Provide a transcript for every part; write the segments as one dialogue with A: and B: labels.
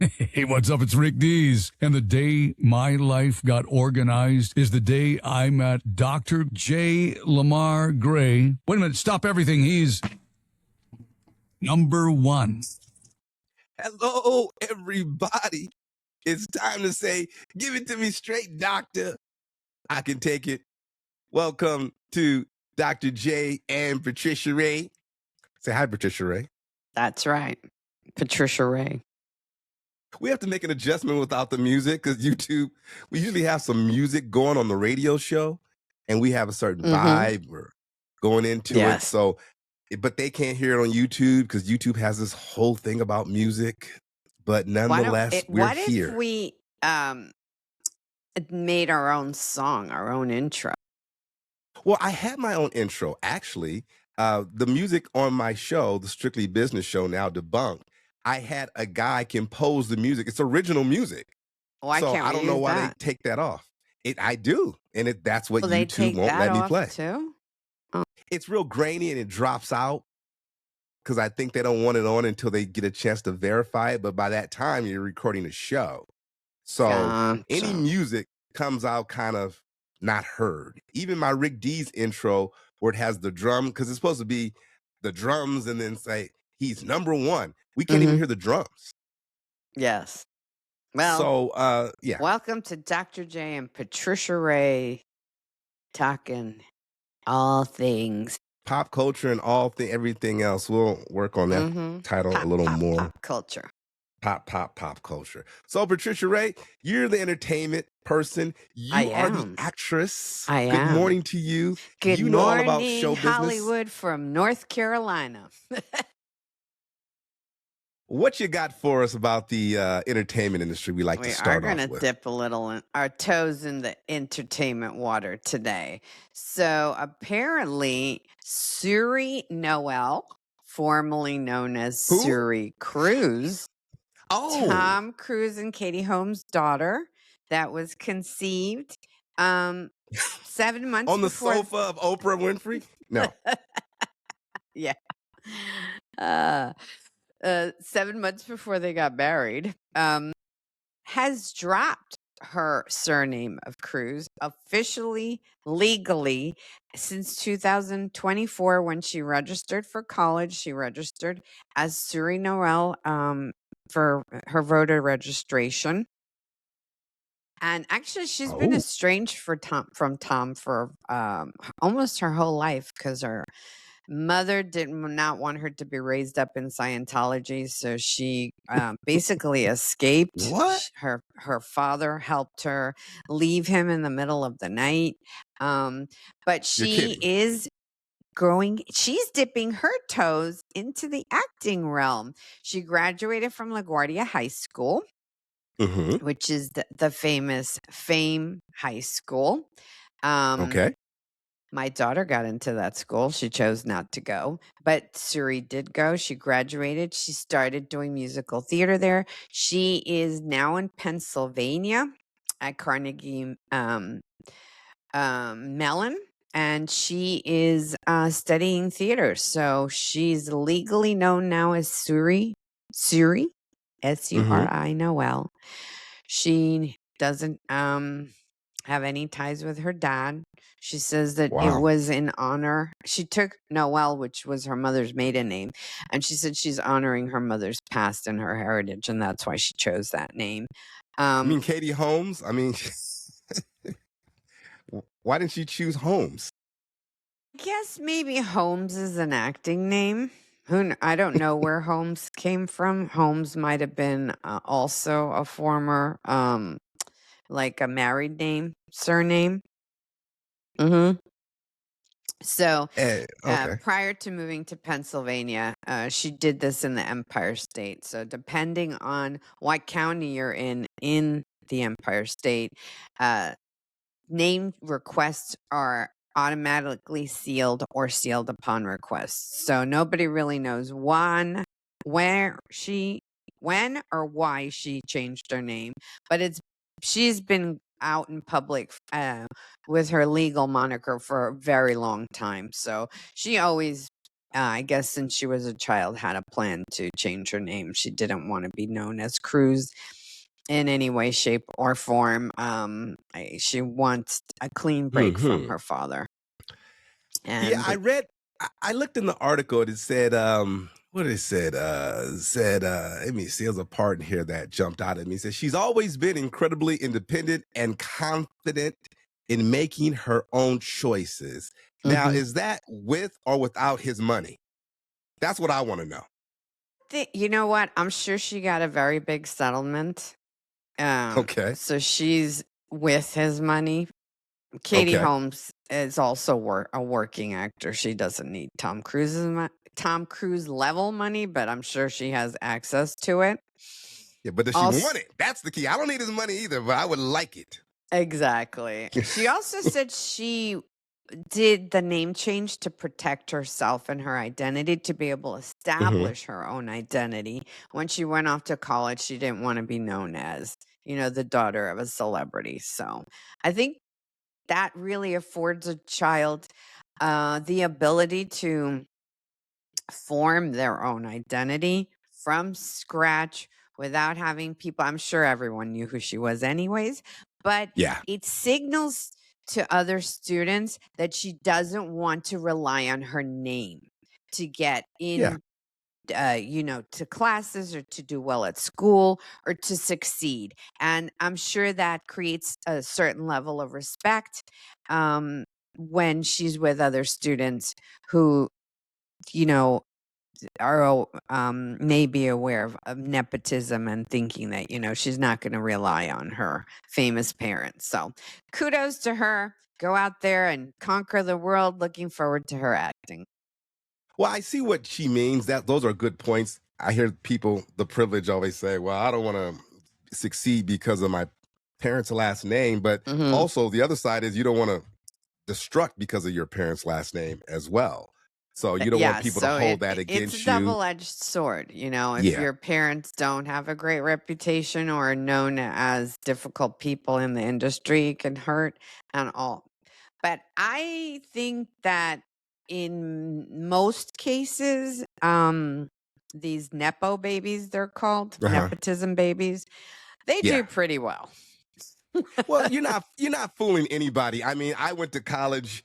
A: Hey, what's up? It's Rick Dees. And the day my life got organized is the day I met Dr. J. Lamar Gray. Wait a minute. Stop everything. He's number one.
B: Hello, everybody. It's time to say, give it to me straight, doctor. I can take it. Welcome to Dr. J and Patricia Rae. Say hi, Patricia Rae.
C: That's right. Patricia Rae.
B: We have to make an adjustment without the music because YouTube, we usually have some music going on the radio show and we have a certain vibe we're going into it. So, but they can't hear it on YouTube because YouTube has this whole thing about music. But nonetheless, we're here.
C: What if we made our own song, our own intro?
B: Well, I had my own intro. Actually, the music on my show, the Strictly Business Show, now debunked, I had a guy compose the music. It's original music.
C: Why
B: so
C: can't
B: I don't know why they take that off. I do. And that's what YouTube won't let me play.
C: Too? Oh.
B: It's real grainy and it drops out because I think they don't want it on until they get a chance to verify it. But by that time, you're recording a show. So any music comes out kind of not heard. Even my Rick Dees intro where it has the drum, because it's supposed to be the drums and then say he's number one. We can't even hear the drums.
C: Yes. Well,
B: so yeah.
C: Welcome to Dr. J and Patricia Rae talking all things
B: pop culture and everything else. We'll work on that title a little more.
C: Pop culture.
B: Pop culture. So Patricia Rae, you're the entertainment person. You are the actress.
C: I am.
B: Good morning to you.
C: Good
B: you
C: morning,
B: know all about show business.
C: Hollywood from North Carolina.
B: What you got for us about the entertainment industry? We like to start off with.
C: We're going to dip a little in our toes in the entertainment water today. So apparently, Suri Noel, formerly known as Suri Cruise, Tom Cruise and Katie Holmes' daughter, that was conceived 7 months
B: on the
C: before...
B: sofa of Oprah Winfrey. No.
C: Yeah. 7 months before they got married, has dropped her surname of Cruise officially, legally, since 2024 when she registered for college. She registered as Suri Noel for her voter registration. And actually, she's been estranged from Tom for almost her whole life because her mother did not want her to be raised up in Scientology, so she basically escaped.
B: What?
C: Her father helped her leave him in the middle of the night. But she is she's dipping her toes into the acting realm. She graduated from LaGuardia High School, which is the famous Fame High School. My daughter got into that school. She chose not to go, but Suri did go. She graduated. She started doing musical theater there. She is now in Pennsylvania at Carnegie Mellon, and she is studying theater. So she's legally known now as Suri, S-U-R-I Noel. She doesn't have any ties with her dad. She says that it was in honor. She took Noel, which was her mother's maiden name, and she said she's honoring her mother's past and her heritage, and that's why she chose that name.
B: I mean, Katie Holmes. I mean, why didn't she choose Holmes?
C: I guess maybe Holmes is an acting name. I don't know where Holmes came from. Holmes might have been also a former, like a married name, surname. So prior to moving to Pennsylvania, she did this in the Empire State. So depending on what county you're in the Empire State, name requests are automatically sealed or sealed upon request. So nobody really knows when or why she changed her name, but she's been out in public with her legal moniker for a very long time. So she always I guess since she was a child, had a plan to change her name. She didn't want to be known as Cruise in any way, shape, or form. She wants a clean break from
B: Hmm.
C: her father.
B: Yeah,
C: And
B: I read. I looked in the article. And it said, what it said? Let me see. There's a part in here that jumped out at me. It said she's always been incredibly independent and confident in making her own choices. Now,
C: Mhm.
B: is that with or without his money? That's what I want to know.
C: You know what? I'm sure she got a very big settlement.
B: Okay.
C: So she's with his money. Katie
B: Okay.
C: Holmes is also a working actor. She doesn't need Tom Cruise level money, but I'm sure she has access to it.
B: Yeah, but does she
C: Also,
B: want it? That's the key. I don't need his money either, but I would like it.
C: exactly. She also said she did the name change to protect herself and her identity, to be able to
B: Hmm.
C: establish her own identity. When she went off to college, she didn't want to be known as, the daughter of a celebrity. So I think that really affords a child the ability to form their own identity from scratch without having people. I'm sure everyone knew who she was, anyways, but
B: Yeah.
C: it signals to other students that she doesn't want to rely on her name to get
B: Yeah.
C: in, to classes, or to do well at school, or to succeed. And I'm sure that creates a certain level of respect um, when she's with other students who, you know, are may be aware of nepotism, and thinking that, she's not going to rely on her famous parents. So kudos to her. Go out there and conquer the world. Looking forward to her acting.
B: Well, I see what she means. That those are good points. I hear people, the privilege, always say, "Well, I don't want to succeed because of my parents' last name," but
C: Hmm.
B: also the other side is you don't want to destruct because of your parents' last name as well. So you don't want
C: Yeah,
B: people to
C: so
B: hold that
C: it's a
B: against you.
C: double-edged sword. If
B: Yeah.
C: your parents don't have a great reputation, or are known as difficult people in the industry, it can hurt and all. But I think that in most cases, these nepo babies, they're called
B: Uh huh.
C: nepotism babies, they
B: Yeah.
C: do pretty well.
B: Well, you're not fooling anybody. I mean, I went to college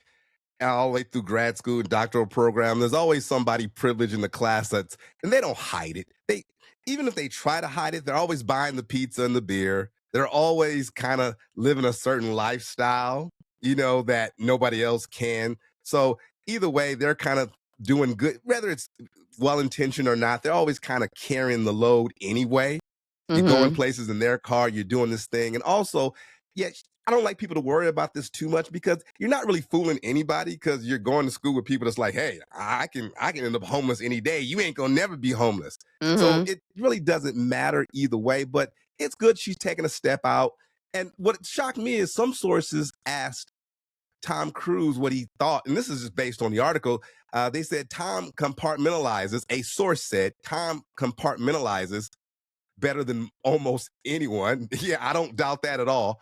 B: all the way through grad school and doctoral program. There's always somebody privileged in the class and they don't hide it. They even if they try to hide it, they're always buying the pizza and the beer. They're always kind of living a certain lifestyle, that nobody else can. So either way, they're kind of doing good, whether it's well intentioned or not. They're always kind of carrying the load anyway. You're going
C: Hmm.
B: places in their car, you're doing this thing. And also, yeah, I don't like people to worry about this too much because you're not really fooling anybody because you're going to school with people that's like, hey, I can end up homeless any day. You ain't gonna never be homeless. So
C: Hmm.
B: it really doesn't matter either way, but it's good she's taking a step out. And what shocked me is some sources asked Tom Cruise what he thought, and this is just based on the article. They said Tom compartmentalizes, a source said Tom compartmentalizes better than almost anyone. Yeah, I don't doubt that at all.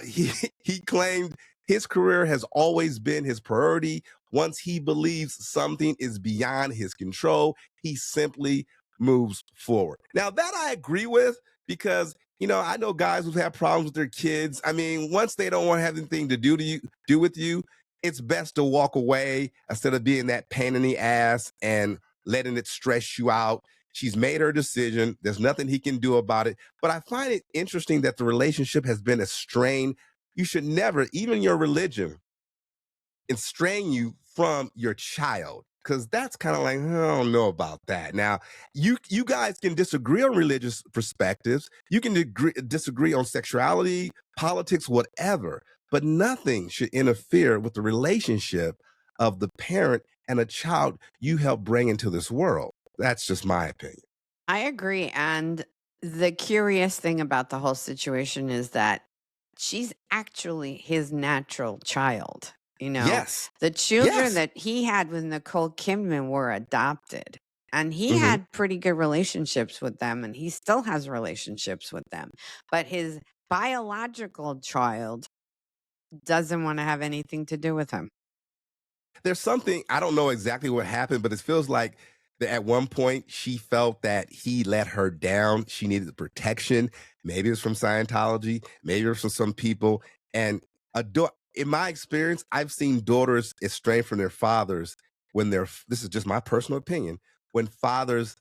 B: He he claimed his career has always been his priority. Once he believes something is beyond his control, he simply moves forward. Now that I agree with because I know guys who've had problems with their kids. I mean, once they don't want to have anything to do with you, it's best to walk away instead of being that pain in the ass and letting it stress you out. She's made her decision. There's nothing he can do about it. But I find it interesting that the relationship has been a strain. You should never, even your religion, strain you from your child. Because that's kind of like, I don't know about that. Now, you guys can disagree on religious perspectives. You can disagree on sexuality, politics, whatever. But nothing should interfere with the relationship of the parent and a child you help bring into this world. That's just my opinion.
C: I agree. And the curious thing about the whole situation is that she's actually his natural child.
B: Yes.
C: The children
B: Yes.
C: that he had with Nicole Kidman were adopted. And he
B: Mhm.
C: had pretty good relationships with them, and he still has relationships with them. But his biological child doesn't want to have anything to do with him.
B: There's something, I don't know exactly what happened, but it feels like that at one point she felt that he let her down. She needed the protection. Maybe it was from Scientology, maybe it was from some people. And in my experience, I've seen daughters estranged from their fathers when this is just my personal opinion, when fathers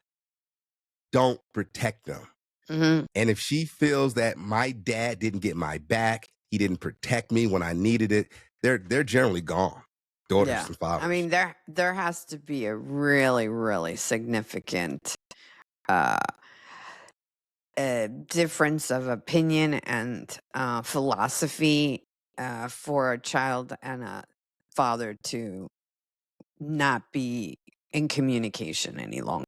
B: don't protect them.
C: Mm-hmm.
B: And if she feels that my dad didn't get my back, he didn't protect me when I needed it, they're generally gone. Daughters and fathers.
C: I mean, there has to be a really, really significant difference of opinion and philosophy for a child and a father to not be in communication any longer.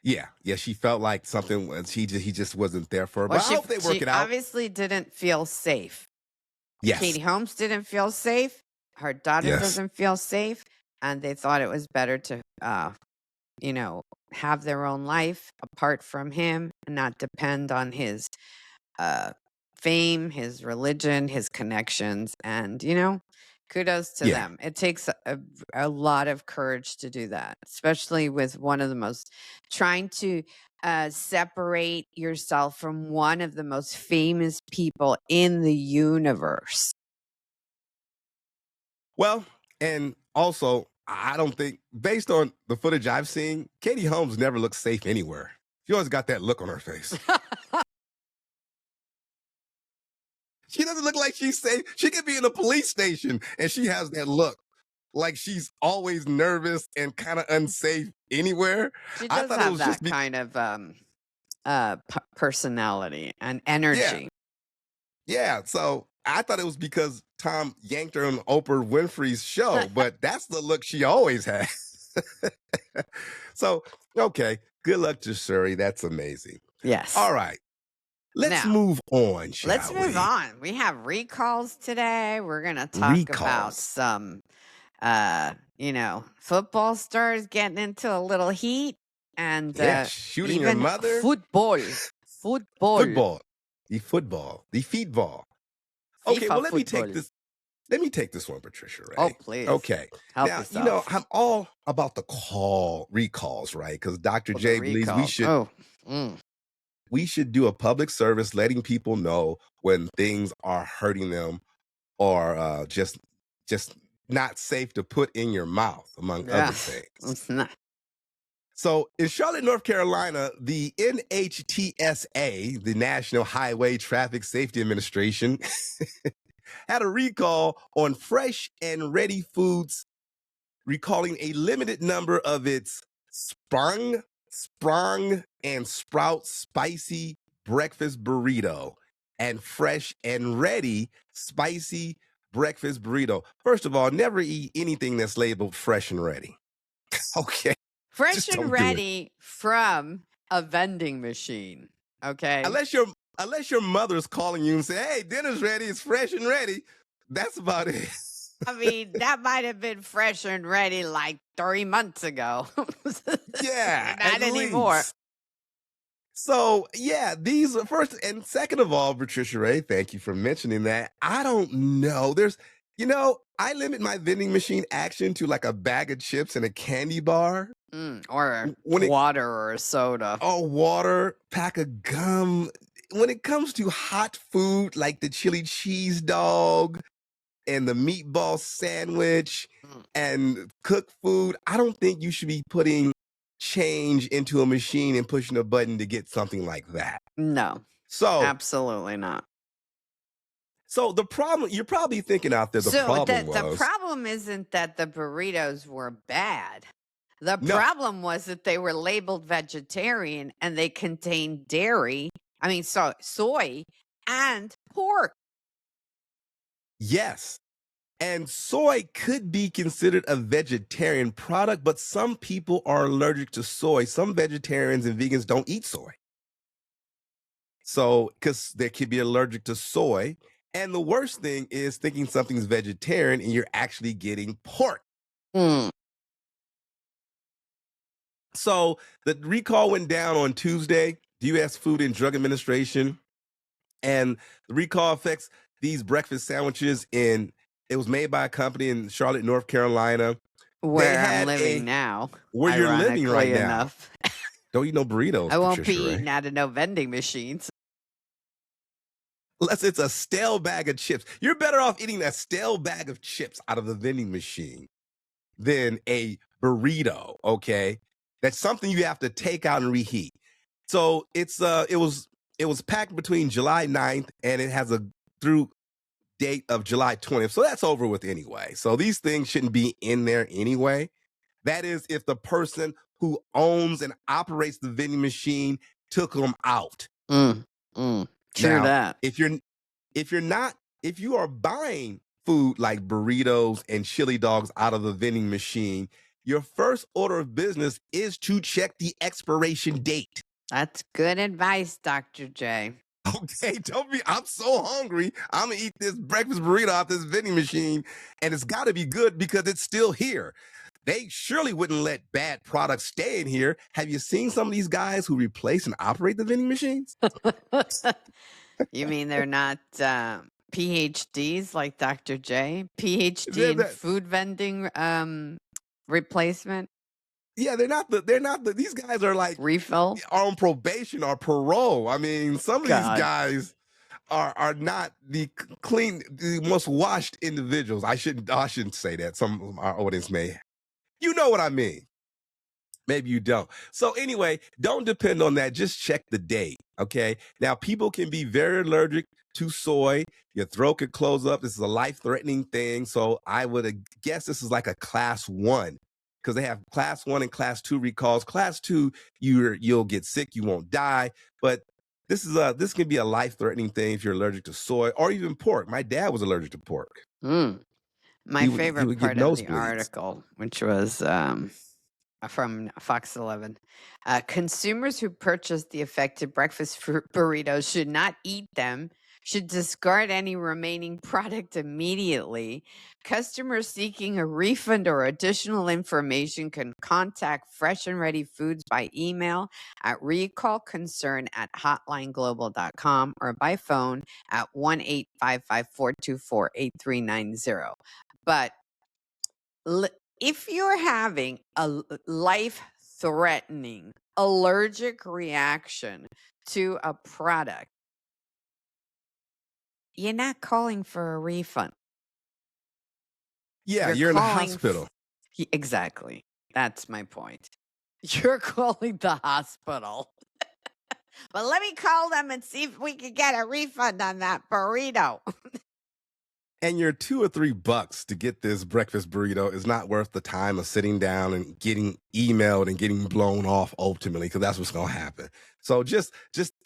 B: Yeah, she felt like something was he just wasn't there for her. But I hope they work it out.
C: Obviously didn't feel safe.
B: Yes.
C: Katie Holmes didn't feel safe. Her daughter doesn't feel safe, and they thought it was better to have their own life apart from him and not depend on his fame, his religion, his connections, and kudos to them. It takes a lot of courage to do that, especially with one of the most trying to separate yourself from one of the most famous people in the universe.
B: Well, and also, I don't think, based on the footage I've seen, Katie Holmes never looks safe anywhere. She always got that look on her face. She doesn't look like she's safe. She could be in a police station and she has that look. Like she's always nervous and kind of unsafe anywhere.
C: She does have that kind of personality and energy.
B: Yeah, so I thought it was because Tom yanked her on Oprah Winfrey's show, but that's the look she always had. So, okay, good luck to Suri. That's amazing.
C: Yes.
B: All right. Let's move on, shall
C: Let's move on. We have recalls today. We're going to talk about some, football stars getting into a little heat and
B: shooting
C: even
B: your mother.
C: Football.
B: The feetball. Okay, well, let me take this one, Patricia Rae.
C: Oh, please.
B: Okay.
C: Help
B: now,
C: yourself.
B: I'm all about the recalls, right? Because Dr. J believes we should do a public service letting people know when things are hurting them or just not safe to put in your mouth, among other things.
C: It's not.
B: So in Charlotte, North Carolina, the NHTSA, the National Highway Traffic Safety Administration, had a recall on Fresh and Ready Foods, recalling a limited number of its Sprung and Sprout spicy breakfast burrito and Fresh and Ready spicy breakfast burrito. First of all, never eat anything that's labeled Fresh and Ready. Okay.
C: Fresh and Ready from a vending machine. Okay.
B: Unless your mother's calling you and say, "Hey, dinner's ready. It's fresh and ready." That's about it.
C: I mean, that might have been fresh and ready like 3 months ago.
B: Yeah.
C: Not anymore.
B: Least. So, yeah, these are first and second of all, Patricia Rae, thank you for mentioning that. I don't know. I limit my vending machine action to like a bag of chips and a candy bar.
C: Or water or a soda.
B: Oh, water, pack of gum. When it comes to hot food like the chili cheese dog and the meatball sandwich and cooked food, I don't think you should be putting change into a machine and pushing a button to get something like that.
C: No.
B: So
C: absolutely not.
B: So the problem, you're probably thinking out there,
C: the problem isn't that the burritos were bad. The problem was that they were labeled vegetarian and they contained soy and pork.
B: Yes. And soy could be considered a vegetarian product, but some people are allergic to soy. Some vegetarians and vegans don't eat soy. So, because they could be allergic to soy. And the worst thing is thinking something's vegetarian and you're actually getting pork. So the recall went down on Tuesday, the U.S. Food and Drug Administration, and the recall affects these breakfast sandwiches in It was made by a company in Charlotte, North Carolina. They
C: Where I'm
B: had
C: living now,
B: where you're living right
C: ironically
B: now.
C: enough.
B: Don't eat no burritos,
C: I won't be
B: Patricia Rae.
C: eating out of no vending machines.
B: Unless it's a stale bag of chips. You're better off eating a stale bag of chips out of the vending machine than a burrito, okay? That's something you have to take out and reheat. So it was packed between July 9th and it has a through date of July 20th. So that's over with anyway. So these things shouldn't be in there anyway. That is if the person who owns and operates the vending machine took them out.
C: True
B: Now,
C: that.
B: if you are buying food like burritos and chili dogs out of the vending machine, your first order of business is to check the expiration date.
C: That's good advice, Dr. J.
B: Okay, don't be. I'm so hungry. I'm gonna eat this breakfast burrito off this vending machine, and it's got to be good because it's still here. They surely wouldn't let bad products stay in here. Have you seen some of these guys who replace and operate the vending machines?
C: You mean they're not PhDs like Dr. J? PhD
B: They're
C: in
B: not-
C: food vending replacement
B: Yeah, they're not the. These guys are like
C: refill?
B: on probation or parole. I mean, some of
C: God.
B: these guys are not the most washed individuals. I shouldn't say that. Some of our audience may. You know what I mean. Maybe you don't. So anyway, don't depend on that. Just check the date. Okay. Now, people can be very allergic to soy. Your throat could close up. This is a life-threatening thing. So I would guess this is like a class 1 because they have class 1 and class 2 recalls. Class 2, you'll get sick. You won't die. But this can be a life-threatening thing if you're allergic to soy or even pork. My dad was allergic to pork.
C: My
B: He
C: favorite
B: would get
C: part of the
B: nosebleeds.
C: article, which was from Fox 11. Consumers who purchase the affected breakfast burritos should not eat them, should discard any remaining product immediately. Customers seeking a refund or additional information can contact Fresh and Ready Foods by email at recallconcern@hotlineglobal.com or by phone at 1-855-424-8390. But if you're having a life-threatening allergic reaction to a product, you're not calling for a refund.
B: Yeah, you're in the
C: calling
B: hospital.
C: Exactly. That's my point. You're calling the hospital. But let me call them and see if we can get a refund on that burrito.
B: And your $2 or $3 to get this breakfast burrito is not worth the time of sitting down and getting emailed and getting blown off ultimately, because that's what's going to happen. So just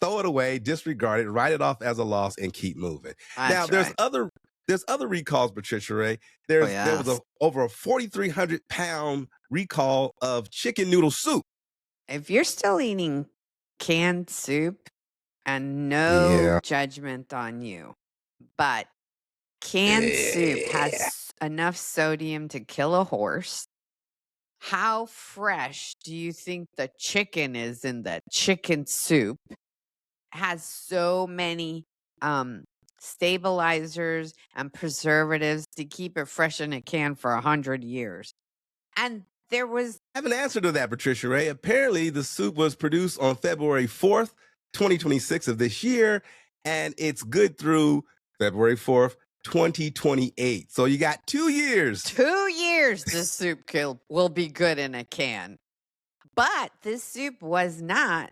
B: throw it away, disregard it, write it off as a loss, and keep moving.
C: That's
B: now,
C: right.
B: there's other recalls, Patricia Rae. There was over a 4,300-pound recall of chicken noodle soup.
C: If you're still eating canned soup, and no judgment on you, but canned soup has enough sodium to kill a horse. How fresh do you think the chicken is in the chicken soup? Has so many stabilizers and preservatives to keep it fresh in a can for 100 years. And there was...
B: I have an answer to that, Patricia Rae. Apparently, the soup was produced on February 4th, 2026 of this year, and it's good through February 4th, 2028. So you got 2 years.
C: 2 years this soup will be good in a can. But this soup was not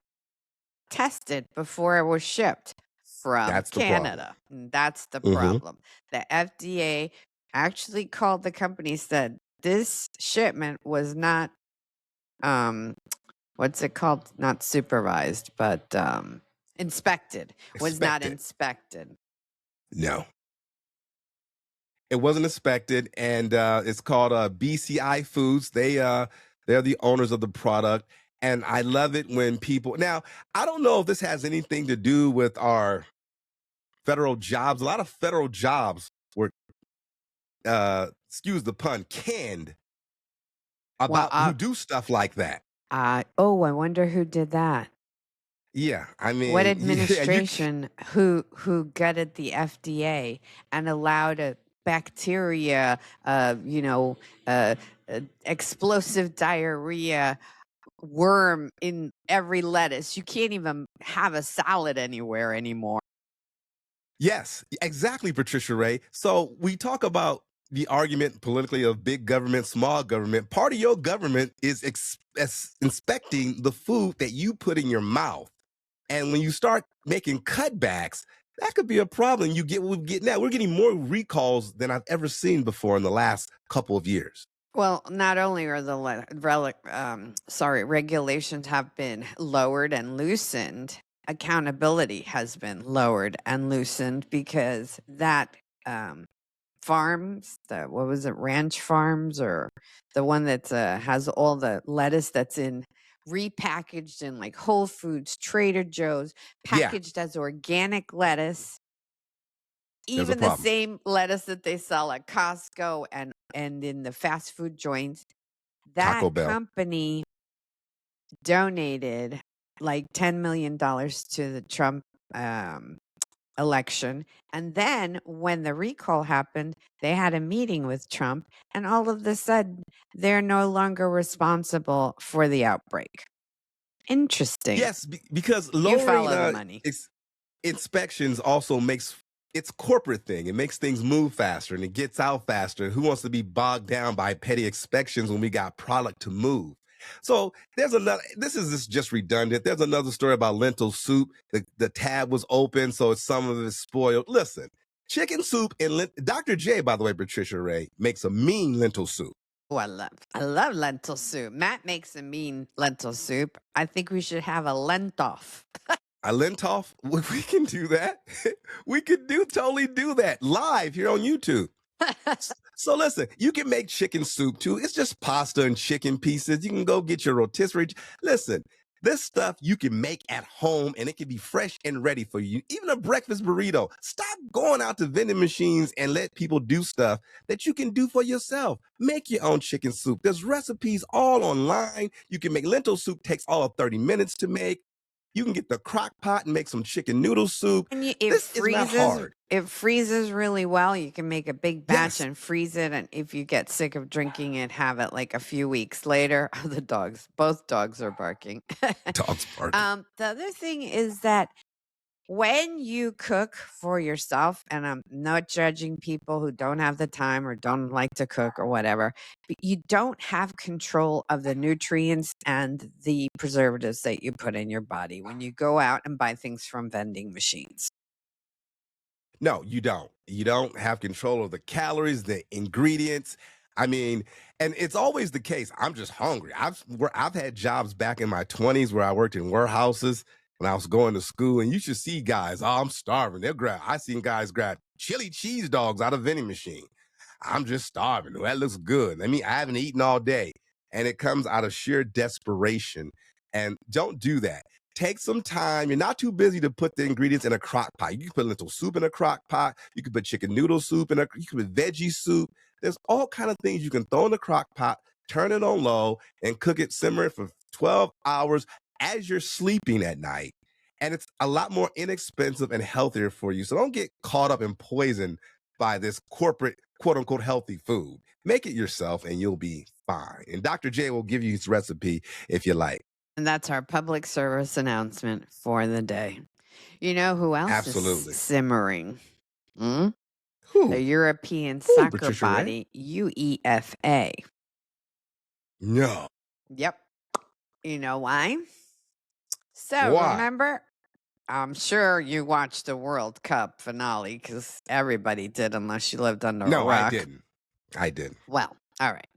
C: tested before it was shipped from Canada. That's the problem. The FDA actually called the company, said this shipment was not, what's it called? Not supervised, but inspected. Was not inspected.
B: No. It wasn't inspected, and it's called BCI Foods. They're the owners of the product, and I love it when people... Now, I don't know if this has anything to do with our federal jobs. A lot of federal jobs were, excuse the pun, canned about who do stuff like that.
C: I wonder who did that.
B: Yeah, I mean...
C: What administration who gutted the FDA and allowed a bacteria, you know, explosive diarrhea, worm in every lettuce. You can't even have a salad anywhere anymore.
B: Yes, exactly, Patricia Rae. So we talk about the argument politically of big government, small government. Part of your government is inspecting the food that you put in your mouth. And when you start making cutbacks, that could be a problem. You get what we get now. We're getting more recalls than I've ever seen before in the last couple of years.
C: Well, not only are the regulations have been lowered and loosened, accountability has been lowered and loosened because that farms, what was it, ranch farms, or the one that has all the lettuce that's in repackaged in like Whole Foods, Trader Joe's,
B: Yeah,
C: packaged as organic lettuce,
B: there's a
C: even the
B: problem.
C: same lettuce that they sell at Costco and in the fast food joints. That
B: Taco Bell.
C: company donated like $10 million to the Trump election. And then when the recall happened, they had a meeting with Trump, and all of a sudden, they're no longer responsible for the outbreak. Interesting.
B: Yes, because
C: You
B: lowering
C: follow the money.
B: inspections also makes it's corporate thing. It makes things move faster and it gets out faster. Who wants to be bogged down by petty inspections when we got product to move? So there's another. This is just redundant. There's another story about lentil soup. The tab was open, so some of it's spoiled. Listen, chicken soup and Dr. J, by the way, Patricia Rae makes a mean lentil soup.
C: Oh, I love lentil soup. Matt makes a mean lentil soup. I think we should have a lentoff.
B: A lentoff? We can do that. We could totally do that live here on YouTube. So listen, you can make chicken soup too. It's just pasta and chicken pieces. You can go get your rotisserie. Listen, this stuff you can make at home and it can be fresh and ready for you. Even a breakfast burrito. Stop going out to vending machines and let people do stuff that you can do for yourself. Make your own chicken soup. There's recipes all online. You can make lentil soup, takes all of 30 minutes to make. You can get the crock pot and make some chicken noodle soup.
C: And
B: This is not hard.
C: It freezes really well. You can make a big batch
B: Yes.
C: and freeze it. And if you get sick of drinking it, have it like a few weeks later. Both dogs are barking.
B: Dogs barking.
C: The other thing is that when you cook for yourself, and I'm not judging people who don't have the time or don't like to cook or whatever, but you don't have control of the nutrients and the preservatives that you put in your body when you go out and buy things from vending machines.
B: No, you don't. You don't have control of the calories, the ingredients. I mean, and it's always the case. I'm just hungry. I've had jobs back in my 20s where I worked in warehouses when I was going to school, and you should see guys. Oh, I'm starving. I seen guys grab chili cheese dogs out of vending machine. I'm just starving. That looks good. I mean, I haven't eaten all day, and it comes out of sheer desperation. And don't do that. Take some time. You're not too busy to put the ingredients in a crock pot. You can put lentil soup in a crock pot. You can put chicken noodle soup you can put veggie soup. There's all kind of things you can throw in the crock pot, turn it on low, and cook it, simmer it for 12 hours as you're sleeping at night. And it's a lot more inexpensive and healthier for you. So don't get caught up and poisoned by this corporate, quote unquote, healthy food. Make it yourself and you'll be fine. And Dr. J will give you his recipe if you like.
C: And that's our public service announcement for the day. You know who else
B: Absolutely.
C: is simmering? The
B: Who?
C: European soccer
B: Patricia Rae?
C: body, UEFA.
B: No.
C: Yep. You know why? So
B: Why?
C: remember, I'm sure you watched the World Cup finale because everybody did, unless you lived under a
B: No,
C: rock.
B: I didn't. I didn't.
C: Well, all right.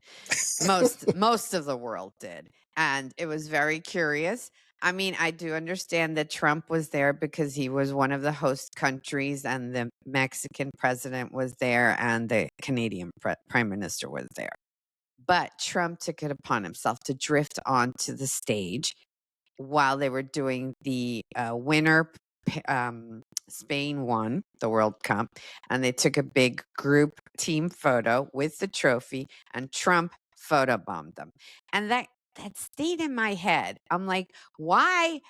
C: Most of the world did. And it was very curious. I mean, I do understand that Trump was there because he was one of the host countries, and the Mexican president was there, and the Canadian prime minister was there. But Trump took it upon himself to drift onto the stage while they were doing the winner. Spain won the World Cup, and they took a big group team photo with the trophy, and Trump photobombed them. And that that stayed in my head. I'm like, why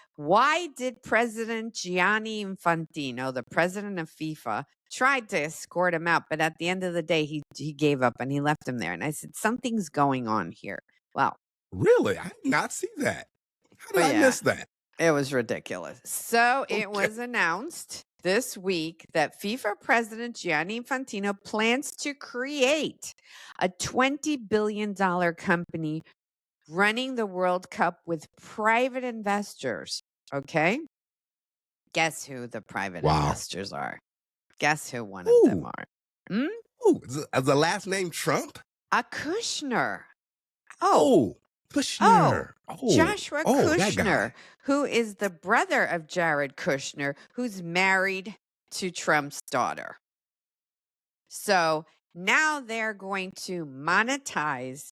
C: did President Gianni Infantino, the president of FIFA, tried to escort him out, but at the end of the day, he gave up and he left him there. And I said, something's going on here. Well,
B: really, I did not see that. How did I
C: yeah,
B: miss that?
C: it was ridiculous. So it was announced this week that FIFA president Gianni Infantino plans to create a $20 billion company running the World Cup with private investors. Okay. Guess who the private investors are? Guess who one of them are?
B: Ooh, is the last name Trump?
C: A Kushner.
B: Kushner.
C: Joshua Kushner,
B: that guy.
C: who is the brother of Jared Kushner, who's married to Trump's daughter. So now they're going to monetize,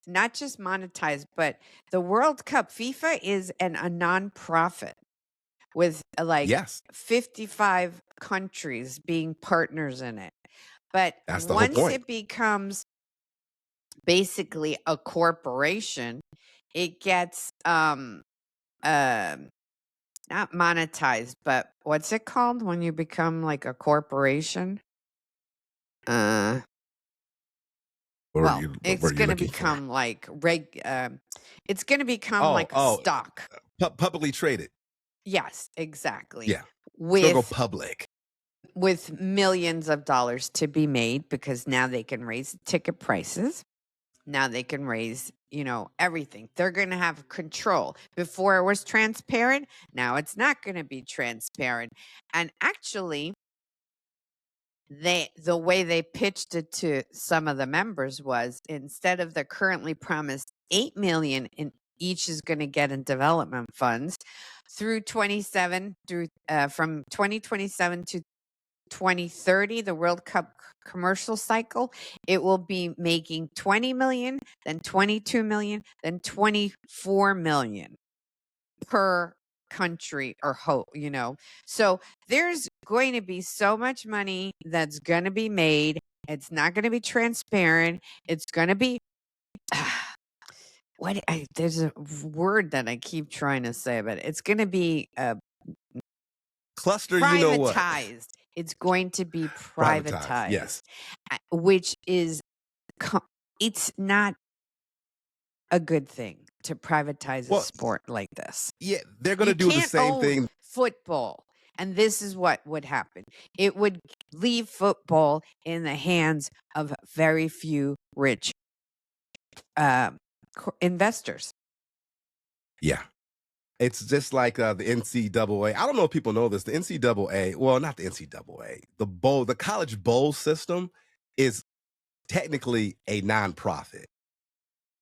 C: not just monetize, but the World Cup. FIFA is a nonprofit with 55 countries being partners in it. But
B: that's the
C: once
B: whole point.
C: it becomes basically a corporation, it gets not monetized, but what's it called when you become like a corporation? It's going to become like it's going to become like a stock.
B: Publicly traded.
C: Yes, exactly.
B: Yeah. With go public.
C: With millions of dollars to be made, because now they can raise ticket prices. Now they can raise, everything. They're going to have control. Before it was transparent. Now it's not going to be transparent. And actually, the way they pitched it to some of the members was, instead of the currently promised $8 million in each is going to get in development funds through from 2027 to 2030, the World Cup commercial cycle, it will be making 20 million, then 22 million, then 24 million per country or So there's going to be so much money that's going to be made. It's not going to be transparent. It's going to be there's a word that I keep trying to say, but it's going to be
B: cluster.
C: Privatized.
B: You know what?
C: It's going to be privatized.
B: Yes,
C: which is it's not a good thing to privatize a sport like this.
B: Yeah, they're going to do the same thing.
C: Football. And this is what would happen. It would leave football in the hands of very few rich investors.
B: Yeah. It's just like the NCAA. I don't know if people know this. The NCAA, well, not the NCAA. The college bowl system is technically a nonprofit.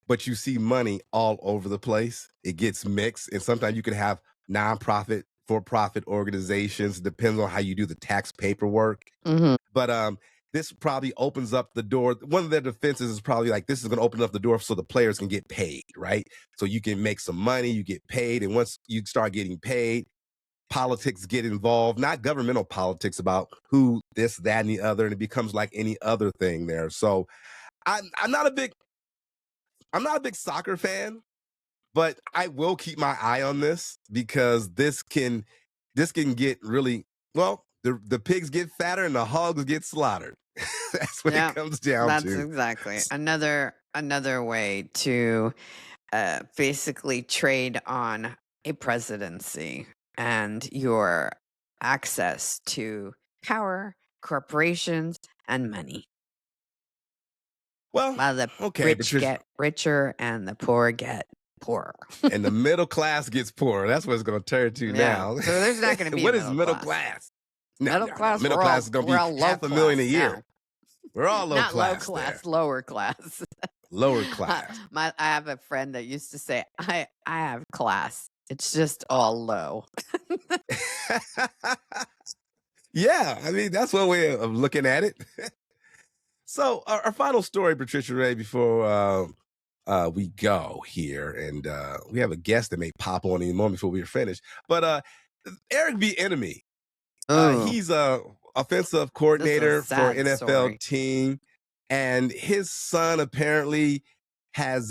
B: But you see money all over the place. It gets mixed. And sometimes you can have nonprofit, for-profit organizations. Depends on how you do the tax paperwork.
C: Mm-hmm.
B: But this probably opens up the door. One of their defenses is probably like, this is going to open up the door so the players can get paid, right? So you can make some money, you get paid. And once you start getting paid, politics get involved, not governmental politics about who, this, that, and the other. And it becomes like any other thing there. So I'm not a big soccer fan, but I will keep my eye on this, because this can get really, well, the pigs get fatter and the hogs get slaughtered. That's what it comes down to.
C: That's exactly another way to basically trade on a presidency and your access to power, corporations, and money.
B: Well,
C: while the rich get richer and the poor get poorer.
B: And the middle class gets poorer. That's what it's going to turn to now.
C: So there's not going to be
B: what is middle class?
C: Middle class
B: is going to be $500,000 a year.
C: Now.
B: We're all low
C: not
B: class.
C: Low class, lower class.
B: Lower class.
C: I have a friend that used to say, I have class. It's just all low.
B: Yeah, I mean, that's one way of looking at it. So our final story, Patricia Rae, before we go here, and we have a guest that may pop on in a moment before we're finished. But Eric Bieniemy, he's a offensive coordinator for NFL team, and his son apparently has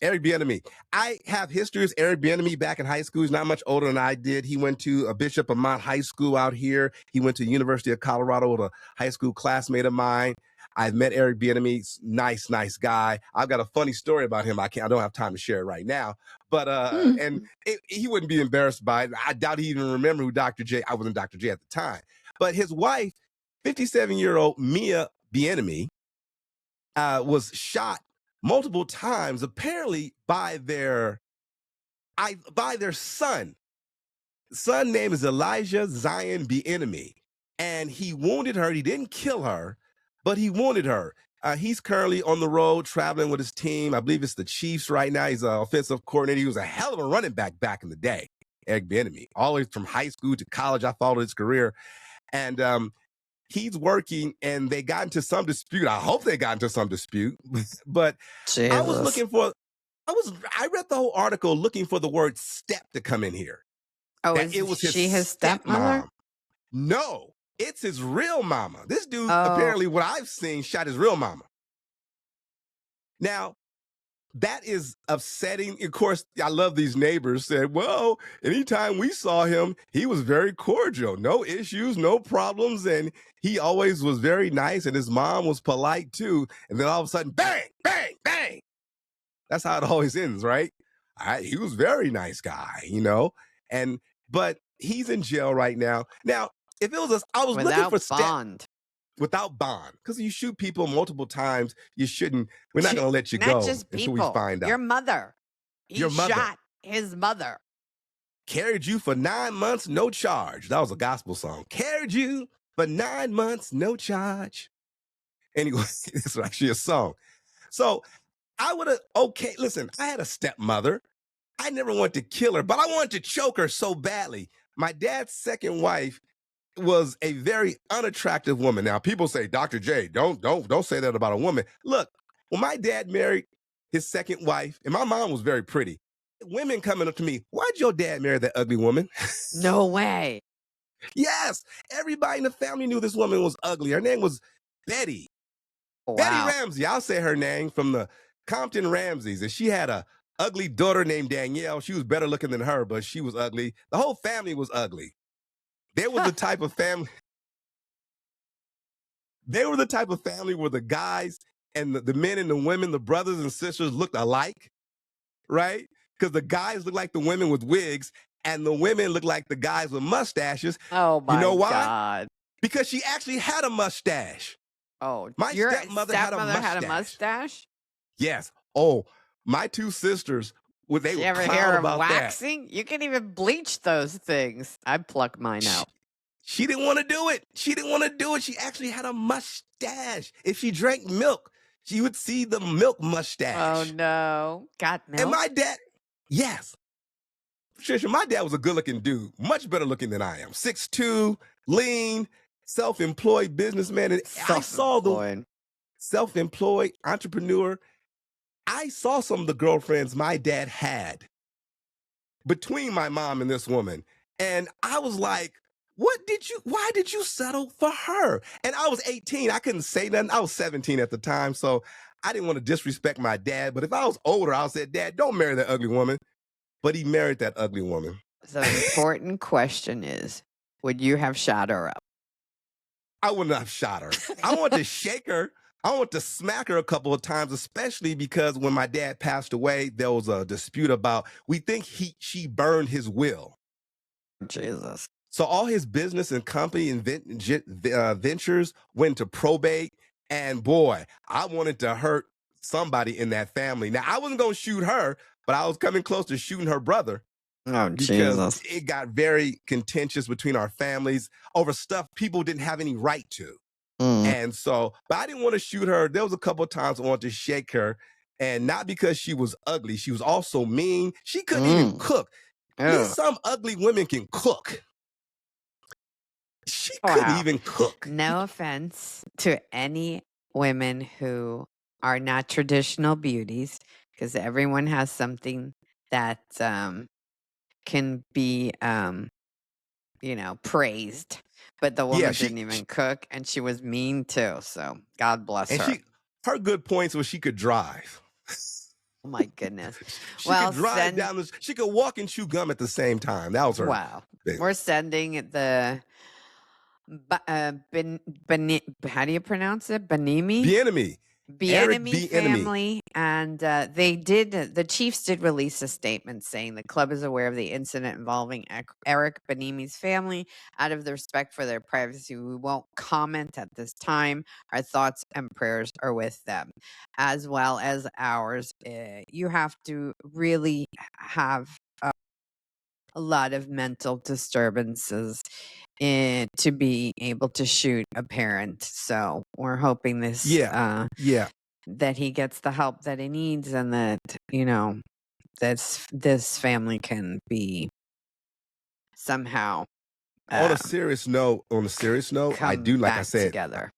B: Eric Bieniemy. I have history with Eric Bieniemy back in high school. He's not much older than I did. He went to a Bishop Amont High School out here. He went to University of Colorado with a high school classmate of mine. I've met Eric Bieniemy. Nice guy. I've got a funny story about him. I don't have time to share it right now. But he wouldn't be embarrassed by it. I doubt he even remember who Dr. J. I wasn't Dr. J at the time. But his wife, 57-year-old Mia Bieniemy, was shot multiple times, apparently by their son. Son name is Elijah Zion Bieniemy, and he wounded her. He didn't kill her, but he wounded her. He's currently on the road traveling with his team. I believe it's the Chiefs right now. He's an offensive coordinator. He was a hell of a running back in the day, Eric Bieniemy. Always from high school to college, I followed his career. And he's working, and they got into some dispute. I hope they got into some dispute. But
C: Jesus.
B: I read the whole article looking for the word step to come in here.
C: Oh, is she his stepmother?
B: No, it's his real mama. This dude, apparently, what I've seen, shot his real mama. Now, that is upsetting. Of course, I love these neighbors said, well, anytime we saw him, he was very cordial. No issues, no problems. And he always was very nice. And his mom was polite, too. And then all of a sudden, bang, bang, bang. That's how it always ends, right? He was a very nice guy, but he's in jail right now. Now, if it was I was looking for
C: bond.
B: Without bond, because you shoot people multiple times, you shouldn't. We're not going to let you go until we find out.
C: Your mother. He shot his mother.
B: Carried you for 9 months, no charge. That was a gospel song. Carried you for 9 months, no charge. Anyway, it's actually a song. So I would have, listen, I had a stepmother. I never wanted to kill her, but I wanted to choke her so badly. My dad's second wife was a very unattractive woman. Now, people say, Dr. J, don't say that about a woman. Look, when my dad married his second wife, and my mom was very pretty, women coming up to me, why'd your dad marry that ugly woman?
C: No way.
B: Yes. Everybody in the family knew this woman was ugly. Her name was Betty.
C: Wow.
B: Betty Ramsey. I'll say her name, from the Compton Ramseys. And she had a ugly daughter named Danielle. She was better looking than her, but she was ugly. The whole family was ugly. They were the type of family. They were the type of family where the guys and the men and the women, the brothers and sisters, looked alike, right? Because the guys looked like the women with wigs, and the women looked like the guys with mustaches.
C: Oh my God!
B: You know why? Because she actually had a mustache.
C: Oh,
B: my stepmother had a
C: mustache.
B: Yes. Oh, my two sisters. They
C: you ever hear of waxing? That. You can even bleach those things. I'd pluck mine out.
B: She didn't want to do it. She actually had a mustache. If she drank milk, she would see the milk mustache.
C: Oh, no. Got milk?
B: And my dad, yes. Patricia, my dad was a good-looking dude. Much better looking than I am. 6'2", lean, self-employed businessman. And I saw the self-employed entrepreneur. I saw some of the girlfriends my dad had between my mom and this woman. And I was like, why did you settle for her? And I was 18. I couldn't say nothing. I was 17 at the time. So I didn't want to disrespect my dad. But if I was older, I would say, Dad, don't marry that ugly woman. But he married that ugly woman.
C: So the important question is, would you have shot her up?
B: I wouldn't have shot her. I want to shake her. I want to smack her a couple of times, especially because when my dad passed away, there was a dispute about, we think she burned his will.
C: Jesus.
B: So all his business and company and ventures went to probate. And boy, I wanted to hurt somebody in that family. Now, I wasn't going to shoot her, but I was coming close to shooting her brother.
C: Oh,
B: because
C: Jesus.
B: It got very contentious between our families over stuff people didn't have any right to. And so, but I didn't want to shoot her. There was a couple of times I wanted to shake her, and not because she was ugly. She was also mean. She couldn't even cook. Some ugly women can cook. She couldn't even cook.
C: No offense to any women who are not traditional beauties, because everyone has something that can be, praised. But the woman didn't even cook, and she was mean too. So God bless her.
B: Her good points was she could drive.
C: Oh my goodness.
B: She
C: Well,
B: could drive down the. She could walk and chew gum at the same time. That was her.
C: wow.
B: thing.
C: We're sending the how do you pronounce it?
B: Bieniemy.
C: Bieniemy family, and the Chiefs did release a statement saying the club is aware of the incident involving Eric Bieniemy's family. Out of the respect for their privacy, we won't comment at this time. Our thoughts and prayers are with them, as well as ours. You have to really have a lot of mental disturbances to be able to shoot a parent. So we're hoping this that he gets the help that he needs, and that this family can be somehow
B: on a serious note, I do, like I said,
C: together.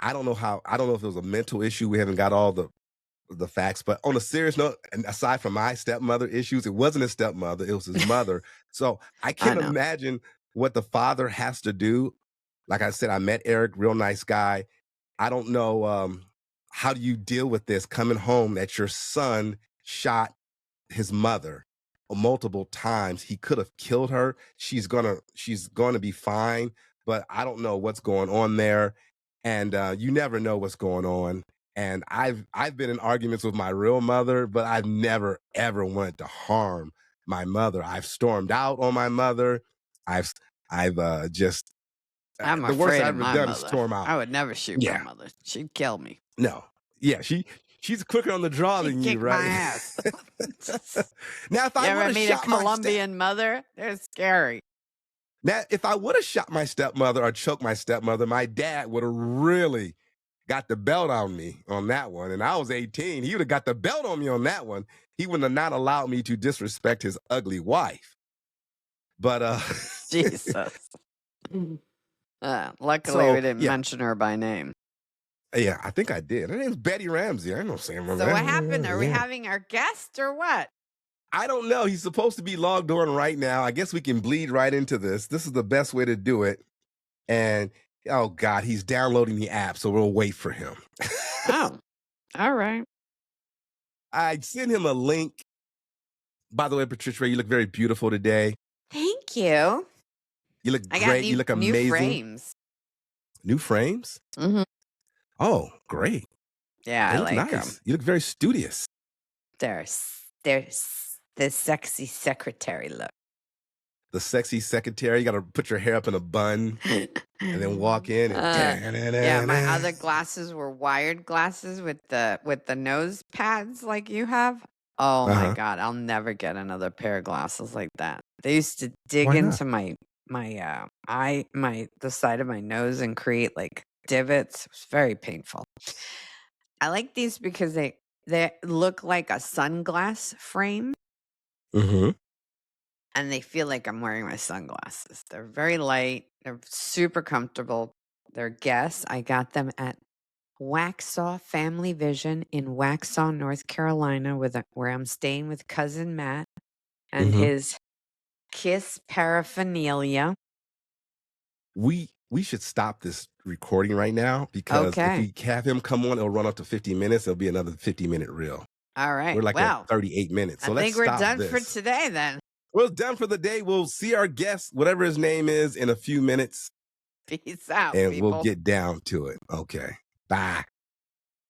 B: I don't know if it was a mental issue. We haven't got all the facts, but on a serious note, and aside from my stepmother issues, it wasn't his stepmother, it was his mother. So I can't imagine what the father has to do. Like I said, I met Eric, real nice guy. I don't know, how do you deal with this coming home that your son shot his mother multiple times? He could have killed her. She's gonna be fine, but I don't know what's going on there. And you never know what's going on. And I've been in arguments with my real mother, but I've never ever wanted to harm my mother. I've stormed out on my mother. I've just
C: I'm
B: the worst
C: afraid
B: I've
C: of
B: ever
C: my
B: done
C: mother.
B: is storm out.
C: I would never shoot my mother. She'd kill me.
B: No. Yeah, she's quicker on the draw than you, right?
C: My ass.
B: Now, if I
C: ever
B: would have
C: meet a
B: shot my
C: Colombian mother? They're scary.
B: Now, if I would have shot my stepmother or choked my stepmother, my dad would have really got the belt on me on that one. And I was 18. He would have got the belt on me on that one. He would have not allowed me to disrespect his ugly wife. But
C: Jesus. Luckily, we didn't mention her by name.
B: Yeah, I think I did. Her name's Betty Ramsey. I don't say her.
C: So what happened? Are we having our guest or what?
B: I don't know. He's supposed to be logged on right now. I guess we can bleed right into this. This is the best way to do it. And oh God, he's downloading the app, so we'll wait for him.
C: Oh, all right.
B: I sent him a link. By the way, Patricia Rae, you look very beautiful today.
C: Thank you.
B: You look great. You look amazing.
C: New frames.
B: New frames?
C: Mm-hmm.
B: Oh, great.
C: Yeah, I like them.
B: You look very studious.
C: There's the sexy secretary look.
B: The sexy secretary. You got to put your hair up in a bun and then walk in. And
C: yeah, my other glasses were wired glasses with the nose pads like you have. Oh my God, I'll never get another pair of glasses like that. They used to dig into the side of my nose and create like divots. It was very painful. I like these because they look like a sunglass frame.
B: Mm-hmm.
C: And they feel like I'm wearing my sunglasses. They're very light. They're super comfortable. They're Guess. I got them at Waxhaw Family Vision in Waxhaw, North Carolina, where I'm staying with cousin Matt and his Kiss paraphernalia.
B: We should stop this recording right now because if we have him come on, it'll run up to 50 minutes. It'll be another 50-minute reel.
C: All right.
B: We're like at 38 minutes. So
C: I think we're done for today then.
B: We're done for the day. We'll see our guest, whatever his name is, in a few minutes.
C: Peace out,
B: and
C: people.
B: We'll get down to it. Okay. Bye.